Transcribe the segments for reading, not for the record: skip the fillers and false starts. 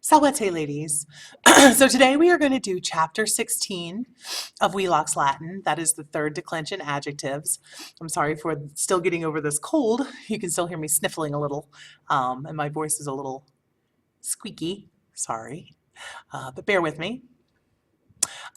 Salute, ladies. So today we are going to do chapter 16 of Wheelock's Latin. That is the third declension adjectives. I'm sorry for still getting over this cold. You can still hear me sniffling a little, and my voice is a little squeaky. Sorry, but bear with me.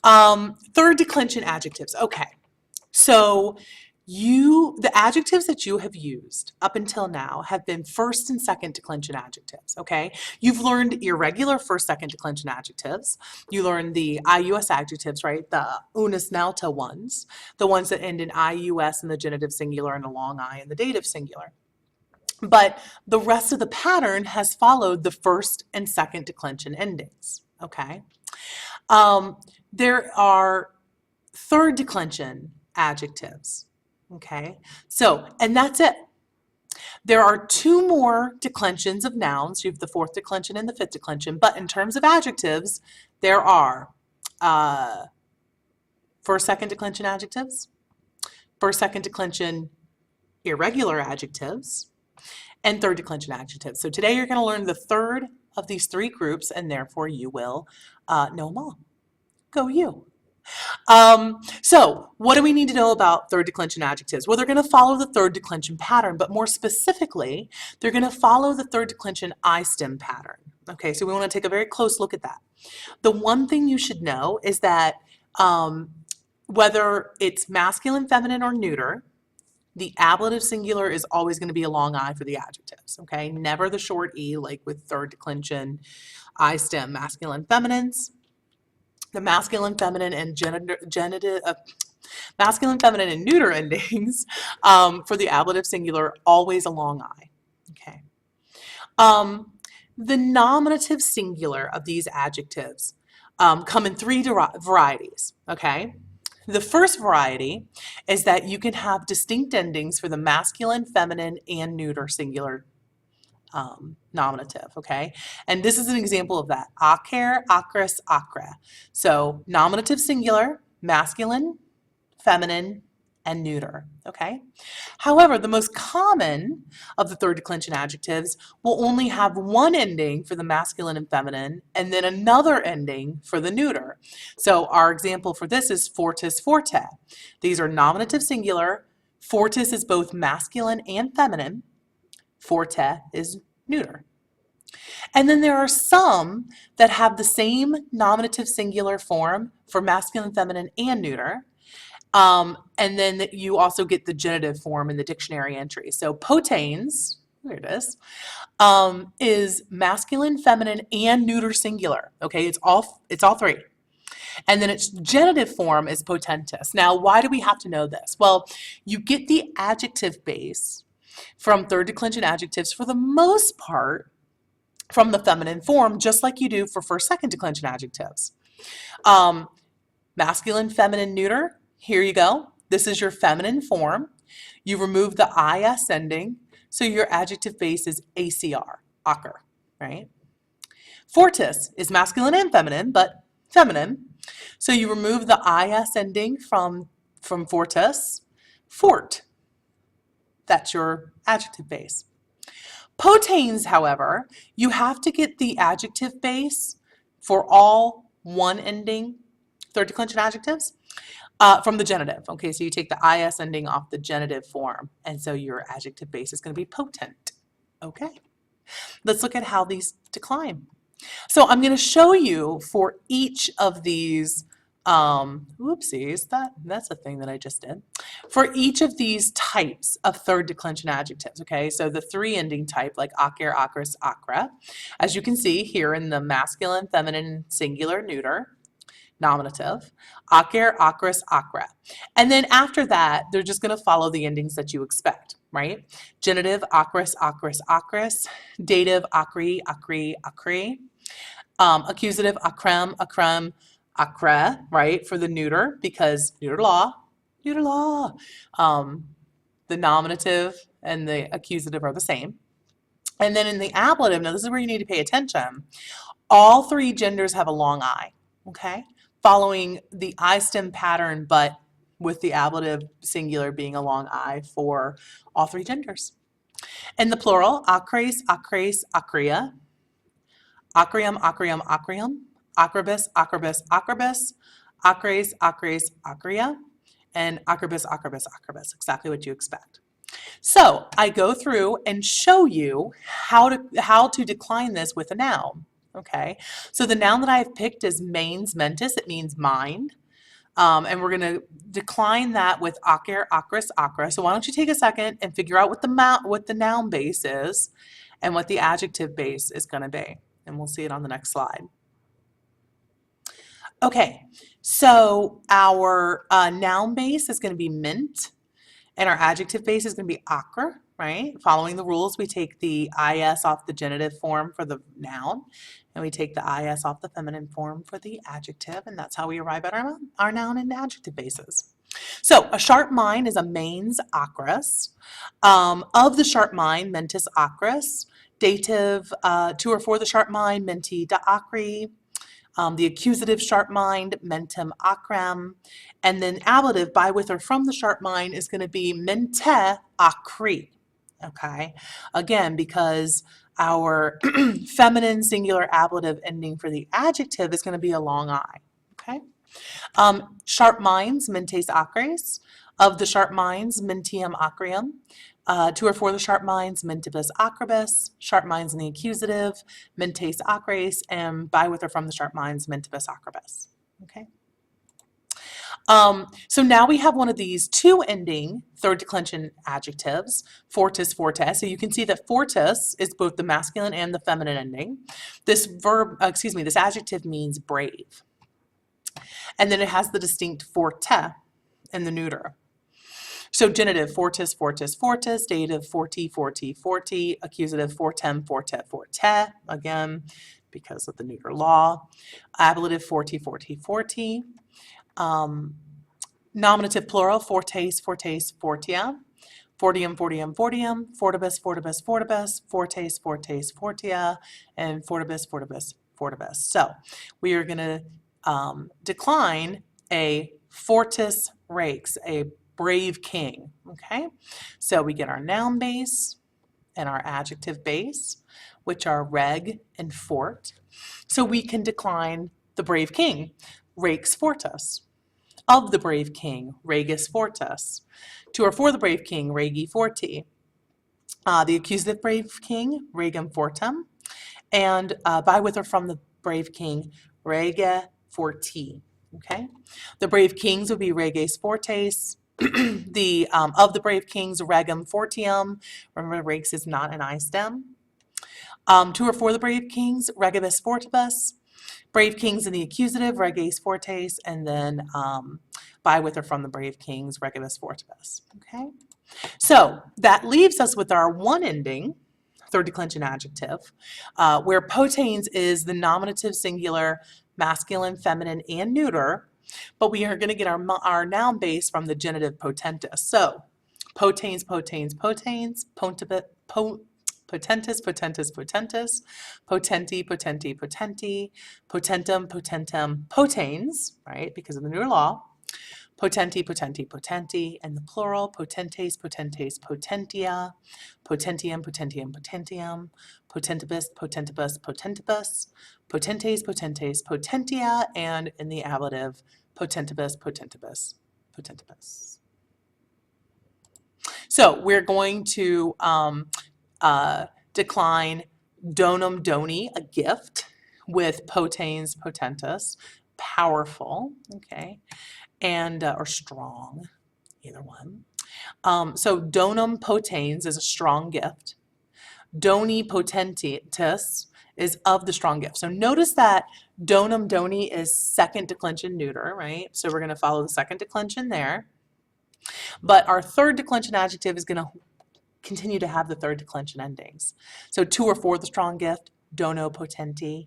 Third declension adjectives. Okay, so the adjectives that you have used up until now have been first and second declension adjectives, okay? You've learned irregular first, second declension adjectives. You learned the IUS adjectives, right? The unus nauta ones, the ones that end in IUS in the genitive singular and a long I in the dative singular. But the rest of the pattern has followed the first and second declension endings, okay? There are third declension adjectives. Okay, so, and that's it. There are two more declensions of nouns. You have the fourth declension and the fifth declension, but in terms of adjectives, there are first, second declension adjectives, first, second declension irregular adjectives, and third declension adjectives. So today you're going to learn the third of these three groups, and therefore you will know them all. Go you. So what do we need to know about third declension adjectives? Well, they're going to follow the third declension pattern, but more specifically, they're going to follow the third declension I stem pattern. Okay, so we want to take a very close look at that. The one thing you should know is that whether it's masculine, feminine, or neuter, the ablative singular is always going to be a long I for the adjectives, okay? Never the short E like with third declension I stem masculine, feminines. The masculine, feminine, and masculine, feminine, and neuter endings for the ablative singular, always a long I. Okay. The nominative singular of these adjectives come in three varieties. Okay. The first variety is that you can have distinct endings for the masculine, feminine, and neuter singular nominative, okay? And this is an example of that. Acer, acris, acra. So nominative singular, masculine, feminine, and neuter, okay? However, the most common of the third declension adjectives will only have one ending for the masculine and feminine, and then another ending for the neuter. So our example for this is fortis, forte. These are nominative singular. Fortis is both masculine and feminine. Forte is neuter. And then there are some that have the same nominative singular form for masculine, feminine, and neuter. And then you also get the genitive form in the dictionary entry. So potens, there it is masculine, feminine, and neuter singular. Okay, it's all three. And then its genitive form is potentis. Now, why do we have to know this? Well, you get the adjective base from third declension adjectives for the most part from the feminine form, just like you do for first, second declension adjectives. Masculine, feminine, neuter, here you go. This is your feminine form. You remove the IS ending, so your adjective base is ACR, ocker, right? Fortis is masculine and feminine, but feminine. So you remove the IS ending from fortis, fort. That's your adjective base. Potens, however, you have to get the adjective base for all one ending third declension adjectives from the genitive. Okay, so you take the IS ending off the genitive form, and so your adjective base is going to be potent. Okay, let's look at how these decline. So I'm going to show you for each of these whoopsies, that's a thing that I just did. For each of these types of third declension adjectives, okay, so the three ending type like acer, acris, acra, as you can see here in the masculine, feminine, singular, neuter, nominative, acer, acris, acra. And then after that, they're just going to follow the endings that you expect, right? Genitive, acris, acris, acris, dative, acri, acri, acri, accusative, acrem, acrem, acre, right, for the neuter, because neuter law. The nominative and the accusative are the same. And then in the ablative, now this is where you need to pay attention, all three genders have a long I, okay, following the I stem pattern, but with the ablative singular being a long I for all three genders. In the plural, acres, acres, acria, Acrium, acrium, acrium, acrobus, acrobus, acrobus, acres, acres, acria, and acrobus, acrobus, acrobus, exactly what you expect. So I go through and show you how to decline this with a noun. Okay, so the noun that I have picked is mains mentis. It means mind. And we're going to decline that with acer, acris, acra. So why don't you take a second and figure out what the noun base is and what the adjective base is going to be. And we'll see it on the next slide. Okay, so our noun base is going to be mint, and our adjective base is going to be acre, right? Following the rules, we take the is off the genitive form for the noun, and we take the is off the feminine form for the adjective, and that's how we arrive at our noun and adjective bases. So a sharp mind is a mains acris. Of the sharp mind, mentis acris. Dative to or for the sharp mind, menti da acri. The accusative sharp mind, mentem acram, and then ablative by, with, or from the sharp mind is going to be mente acri. Okay, again, because our feminine singular ablative ending for the adjective is going to be a long I. Okay, sharp minds, mentes acres. Of the sharp minds, mentium acrium. To or for the sharp minds, mentibus acrobus. Sharp minds in the accusative, mentes acres, and by, with, or from the sharp minds, mentibus acrobus. Okay. So now we have one of these two ending third declension adjectives, fortis, fortes. So you can see that fortis is both the masculine and the feminine ending. This this adjective means brave. And then it has the distinct forte in the neuter. So genitive, fortis, fortis, fortis, dative, forti, forti, forti, accusative, fortem, forte, forte, again, because of the neuter law. Ablative, forti, forti, forti. Nominative plural, fortes, fortes, fortia. Fortium, fortium, fortium, fortibus, fortibus, fortibus, fortes, fortes, fortia, and fortibus, fortibus, fortibus. So we are going to decline a fortis rex, a brave king. Okay, so we get our noun base and our adjective base, which are reg and fort. So we can decline the brave king, rex fortis. Of the brave king, regis fortis. To or for the brave king, regi forti. The accusative brave king, regem fortem. And by, with, or from the brave king, rege forti. Okay, the brave kings would be reges fortes. The of the brave kings, regem fortium. Remember, rex is not an I stem. To or for the brave kings, regibus fortibus. Brave kings in the accusative, reges fortes, and then by, with, or from the brave kings, regibus fortibus. Okay, so that leaves us with our one ending third declension adjective, where potens is the nominative singular, masculine, feminine, and neuter, but we are going to get our noun base from the genitive potentis. So potens, potens, potens, potentis, potentis, potentis, potenti, potenti, potenti, potentum, potentum, potens, right, because of the neuter law. Potenti, potenti, potenti, and the plural, potentes, potentes, potentia, potentium, potentium, potentium, potentibus, potentibus, potentibus, potentes, potentes, potentia, and in the ablative, potentibus, potentibus, potentibus. So we're going to decline donum doni, a gift, with potens, potentus, powerful, okay, and or strong, either one. So donum potens is a strong gift. Doni potentitus is of the strong gift. So notice that donum doni is second declension neuter, right? So we're going to follow the second declension there. But our third declension adjective is going to continue to have the third declension endings. So to or for the strong gift, dono potenti.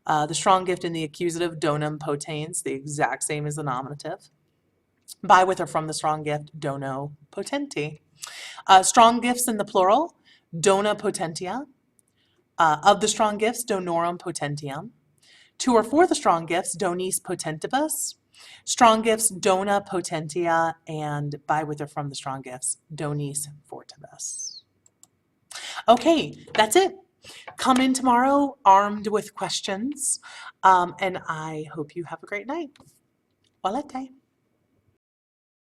The strong gift in the accusative, donum potens, the exact same as the nominative. By, with, or from the strong gift, dono potenti. Strong gifts in the plural, dona potentia. Of the strong gifts, donorum potentium. To or for the strong gifts, donis potentibus. Strong gifts, dona potentia, and by, with, or from the strong gifts, donis fortibus. Okay, that's it. Come in tomorrow armed with questions, and I hope you have a great night. Walete.